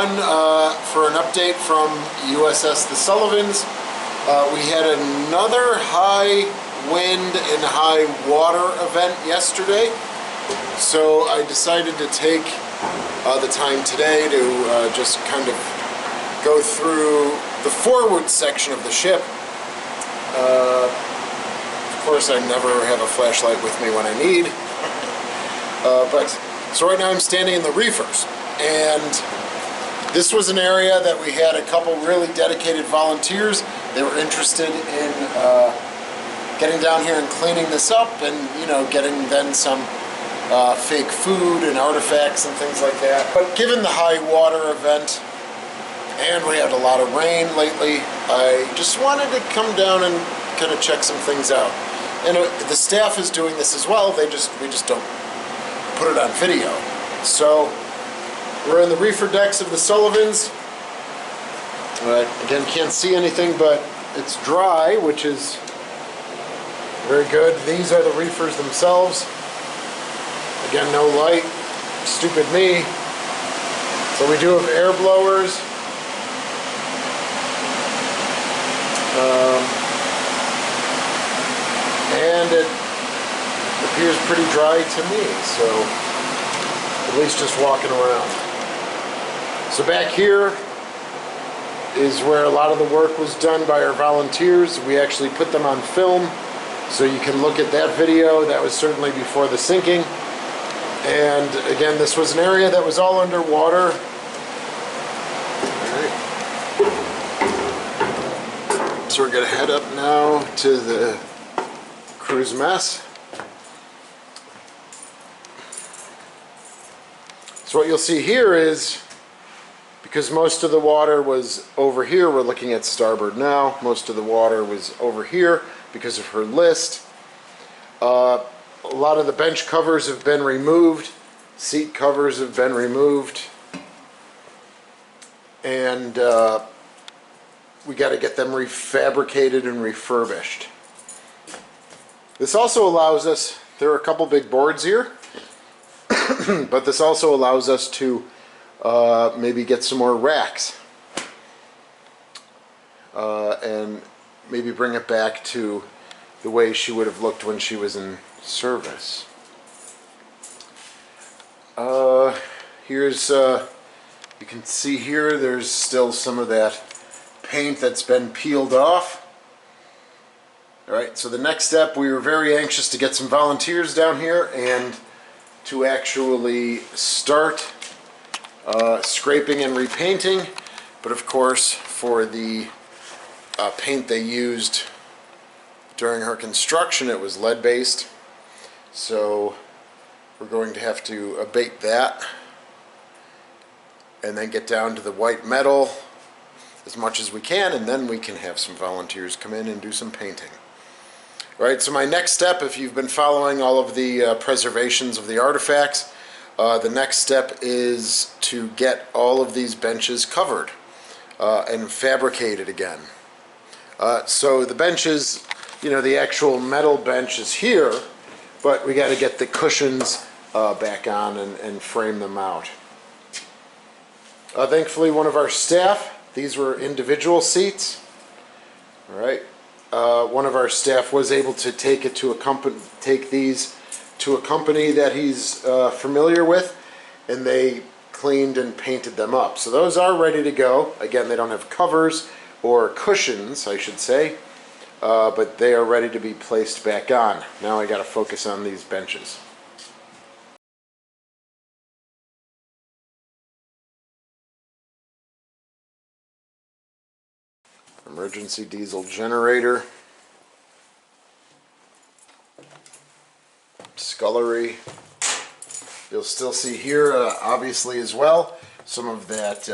everyone, for an update from USS The Sullivans. We had another high wind and high water event yesterday, so I decided to take the time today to just kind of go through the forward section of the ship. Of course, I never have a flashlight with me when I need, so right now I'm standing in the reefers, and this was an area that we had a couple really dedicated volunteers. They were interested in getting down here and cleaning this up, and getting then some fake food and artifacts and things like that. But given the high water event, and we had a lot of rain lately, I just wanted to come down and kind of check some things out. And the staff is doing this as well. We just don't put it on video. So we're in the reefer decks of the Sullivans. Again, can't see anything, but it's dry, which is very good. These are the reefers themselves. Again, no light. Stupid me. So we do have air blowers. And it appears pretty dry to me, so at least just walking around. So back here is where a lot of the work was done by our volunteers. We actually put them on film, so you can look at that video. That was certainly before the sinking. And again, this was an area that was all underwater. So we're going to head up now to the cruise mess. So what you'll see here is, because most of the water was over here, we're looking at starboard now, most of the water was over here because of her list. A lot of the bench covers have been removed, seat covers have been removed, and we got to get them refabricated and refurbished. This also allows us, there are a couple big boards here, but this also allows us to maybe get some more racks and maybe bring it back to the way she would have looked when she was in service. Here's, you can see here, there's still some of that paint that's been peeled off. Alright, so the next step, we were very anxious to get some volunteers down here and to actually start scraping and repainting, but of course for the paint they used during her construction, it was lead based, so we're going to have to abate that and then get down to the white metal as much as we can, and then we can have some volunteers come in and do some painting. Right, so my next step, if you've been following all of the preservations of the artifacts, the next step is to get all of these benches covered and fabricated again. So the benches, the actual metal bench is here, but we got to get the cushions back on and frame them out. Thankfully, one of our staff, these were individual seats. All right. One of our staff was able to take these to a company that he's familiar with, and they cleaned and painted them up. So those are ready to go. Again, they don't have covers or cushions, I should say, but they are ready to be placed back on. Now I got to focus on these benches. Emergency diesel generator, scullery. You'll still see here, obviously as well, some of that,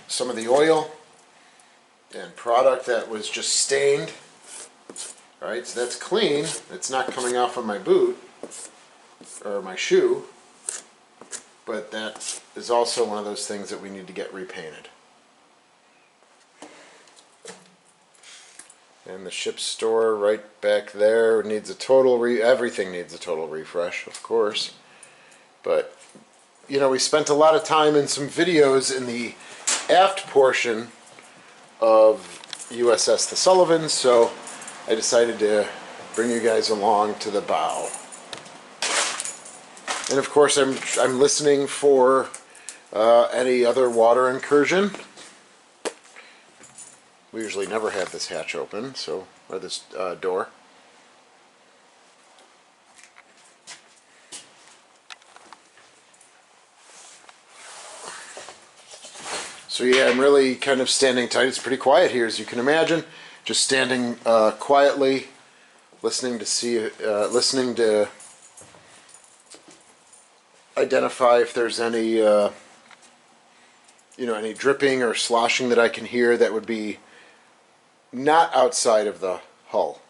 some of the oil and product that was just stained. All right, so that's clean. It's not coming off of my boot or my shoe, but that is also one of those things that we need to get repainted. And the ship store right back there needs a total everything needs a total refresh, of course. But you know, we spent a lot of time in some videos in the aft portion of USS The Sullivans, so I decided to bring you guys along to the bow. And of course I'm listening for any other water incursion. We usually never have this hatch open, so, or this door. So yeah, I'm really kind of standing tight. It's pretty quiet here, as you can imagine. Just standing quietly, listening to identify if there's any, you know, any dripping or sloshing that I can hear that would be not outside of the hull.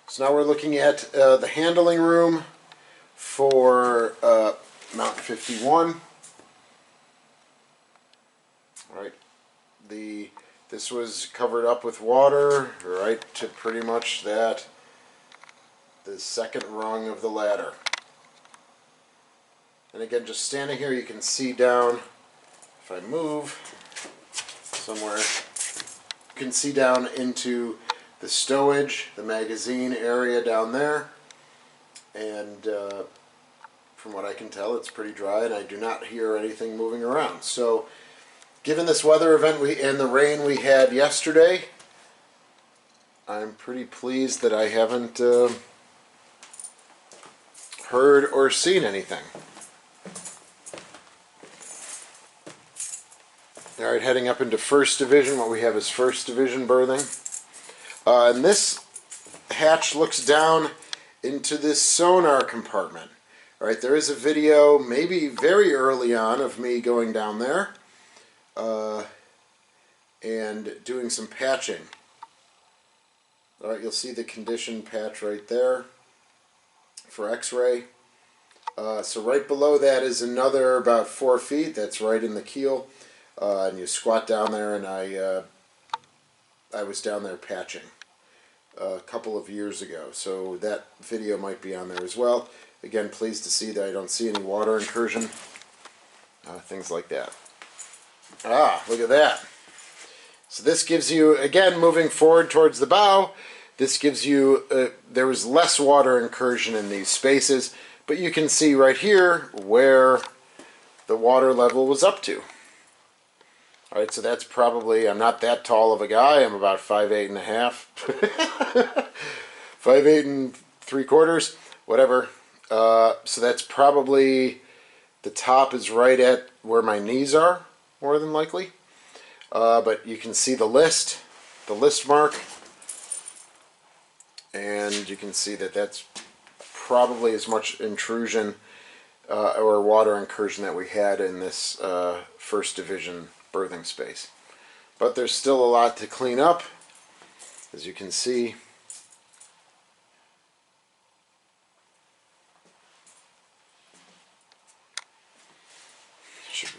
So now we're looking at the handling room for Mount 51. Right, this was covered up with water right to pretty much the second rung of the ladder. And again, just standing here, you can see down, if I move somewhere, you can see down into the stowage, the magazine area down there, and from what I can tell, it's pretty dry, and I do not hear anything moving around. So given this weather event and the rain we had yesterday, I'm pretty pleased that I haven't heard or seen anything. Alright, heading up into First Division. What we have is First Division berthing. And this hatch looks down into this sonar compartment. Alright, there is a video, maybe very early on, of me going down there and doing some patching. Alright, you'll see the condition patch right there for X-ray. So right below that is another about 4 feet. That's right in the keel. And you squat down there, and I was down there patching a couple of years ago. So that video might be on there as well. Again, pleased to see that I don't see any water incursion. Things like that. Ah, look at that. So this gives you, again, moving forward towards the bow, this gives you, there was less water incursion in these spaces, but you can see right here where the water level was up to. Alright, so that's probably, I'm not that tall of a guy, I'm about 5'8" and a half. 5'8" and 3/4, whatever. So that's probably, the top is right at where my knees are, more than likely. But you can see the list mark, and you can see that that's probably as much intrusion or water incursion that we had in this First Division berthing space. But there's still a lot to clean up, as you can see. Should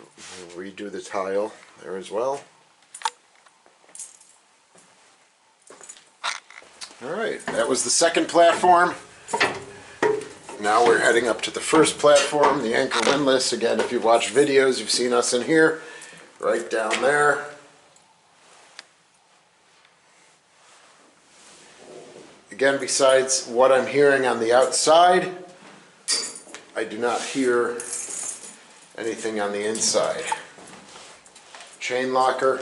redo the tile there as well. Alright, that was the second platform. Now we're heading up to the first platform, the anchor windlass. Again, if you've watched videos, you've seen us in here, right down there. Again, besides what I'm hearing on the outside, I do not hear anything on the inside. Chain locker.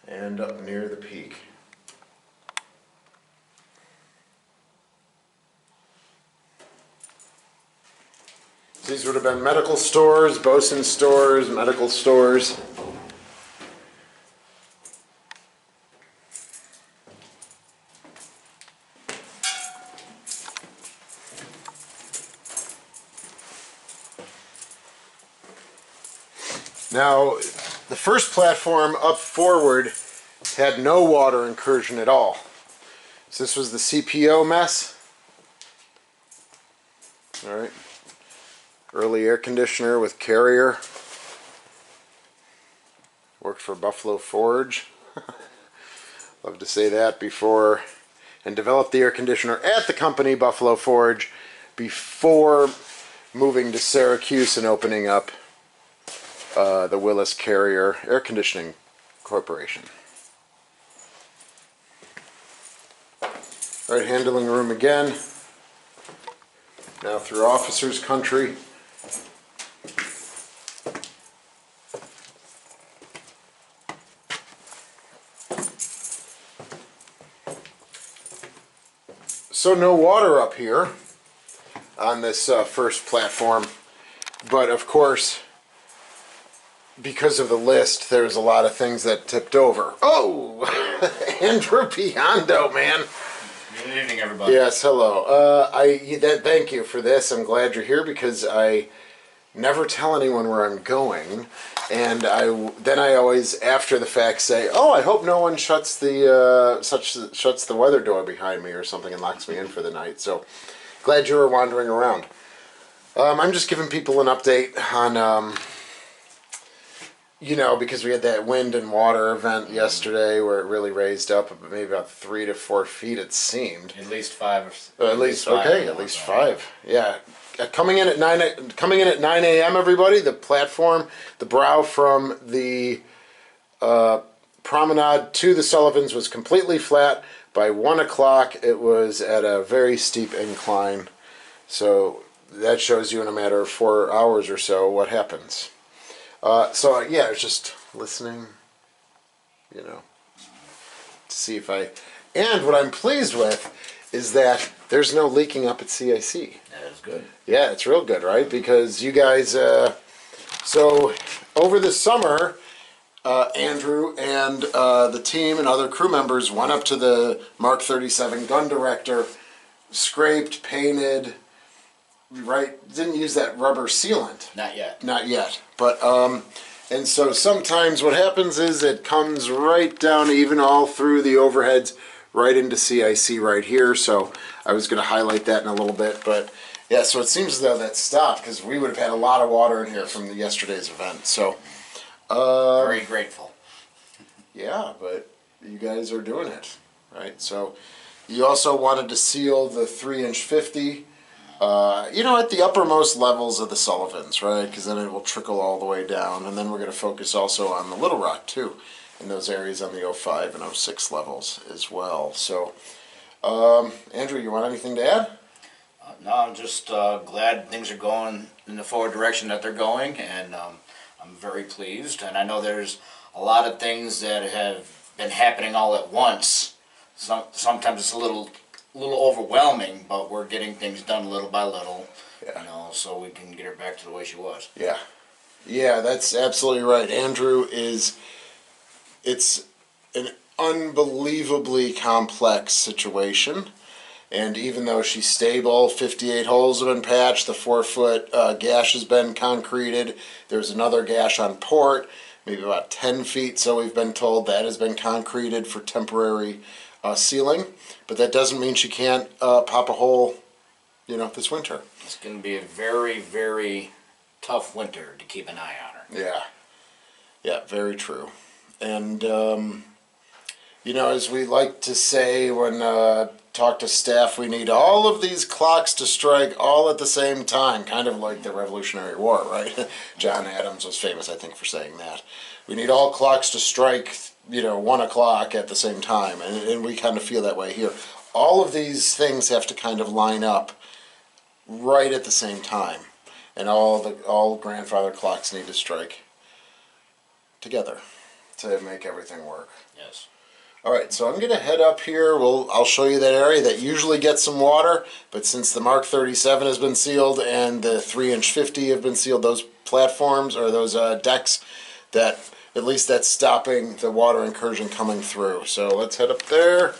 And up near the peak. These would have been medical stores, bosun stores, medical stores. Now, the first platform up forward had no water incursion at all. So this was the CPO mess. Alright. Early air conditioner with Carrier. Worked for Buffalo Forge. Love to say that before. and developed the air conditioner at the company, Buffalo Forge, before moving to Syracuse and opening up the Willis Carrier Air Conditioning Corporation. All right, handling room again. Now through officers' country. So no water up here on this first platform, but of course, because of the list, there's a lot of things that tipped over. Oh, Andrew Piondo, man. Good evening, everybody. Yes, hello. Thank you for this. I'm glad you're here because I never tell anyone where I'm going, and I always, after the fact, say, "Oh, I hope no one shuts the weather door behind me or something and locks me in for the night." So, glad you were wandering around. I'm just giving people an update on, because we had that wind and water event yesterday where it really raised up maybe about 3 to 4 feet, it seemed. At least 5. At least 5. Yeah. Coming in at 9 a.m. everybody, the platform, the brow from the promenade to the Sullivans was completely flat. By 1 o'clock, it was at a very steep incline. So that shows you in a matter of 4 hours or so what happens. I was just listening, to see if and what I'm pleased with is that there's no leaking up at CIC. That is good. Yeah, it's real good, right? Because you guys, so over the summer, Andrew and the team and other crew members went up to the Mark 37 gun director, scraped, painted, right? Didn't use that rubber sealant. Not yet. Not yet. But, and so sometimes what happens is it comes right down even all through the overheads, right into CIC right here. So I was going to highlight that in a little bit. But yeah, so it seems as though that stopped because we would have had a lot of water in here from yesterday's event. So, very grateful. Yeah, but you guys are doing it, right? So you also wanted to seal the 3-inch 50. At the uppermost levels of the Sullivans, right? Because then it will trickle all the way down. And then we're going to focus also on the Little Rock, too, in those areas on the 05 and 06 levels as well. So, Andrew, you want anything to add? No, I'm just glad things are going in the forward direction that they're going, and I'm very pleased. And I know there's a lot of things that have been happening all at once. Sometimes it's a little overwhelming, but we're getting things done little by little, so we can get her back to the way she was. Yeah, that's absolutely right. Andrew it's an unbelievably complex situation, and even though she's stable, 58 holes have been patched, the 4-foot gash has been concreted, there's another gash on port, maybe about 10 feet, so we've been told that has been concreted for temporary sealing, but that doesn't mean she can't pop a hole, this winter. It's going to be a very, very tough winter to keep an eye on her. Yeah, very true. And, as we like to say when talk to staff, we need all of these clocks to strike all at the same time, kind of like the Revolutionary War, right? John Adams was famous, I think, for saying that. We need all clocks to strike 1 o'clock at the same time, and we kind of feel that way here. All of these things have to kind of line up right at the same time, and all grandfather clocks need to strike together to make everything work. Yes. All right, so I'm going to head up here. I'll show you that area that usually gets some water, but since the Mark 37 has been sealed and the 3-inch 50 have been sealed, those platforms or those decks, that at least that's stopping the water incursion coming through. So let's head up there,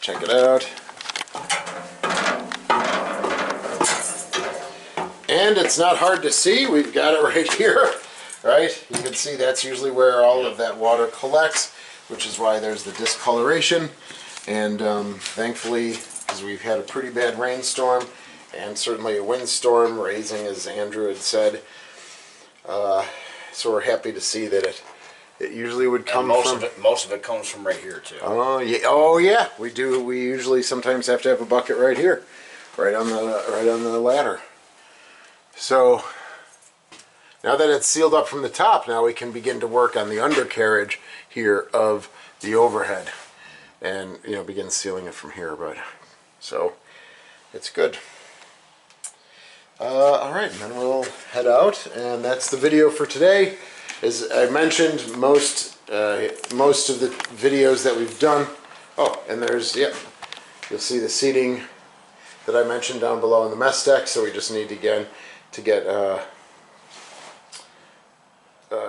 check it out. And it's not hard to see. We've got it right here, right? You can see that's usually where all of that water collects, which is why there's the discoloration. And thankfully, because we've had a pretty bad rainstorm and certainly a windstorm raising, as Andrew had said, so we're happy to see that it It usually would come And from... most of it comes from right here too. Oh yeah, we do. We usually sometimes have to have a bucket right here, right on the ladder. So now that it's sealed up from the top, now we can begin to work on the undercarriage here of the overhead, and begin sealing it from here. But so it's good. All right, and then we'll head out, and that's the video for today. As I mentioned, most of the videos that we've done. Oh, and there's, yep, you'll see the seating that I mentioned down below in the mess deck. So we just need to get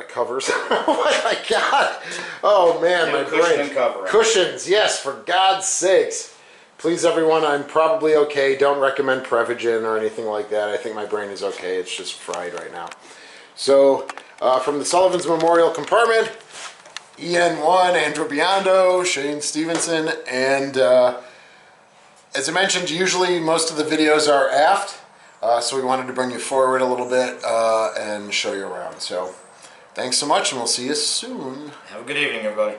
covers. Oh my God! Oh man, my brain. Cushions, yes, for God's sakes. Please, everyone, I'm probably okay. Don't recommend Prevagen or anything like that. I think my brain is okay. It's just fried right now. So, from the Sullivans Memorial Compartment, EN1, Andrew Biondo, Shane Stevenson, and as I mentioned, usually most of the videos are aft, so we wanted to bring you forward a little bit and show you around. So, thanks so much, and we'll see you soon. Have a good evening, everybody.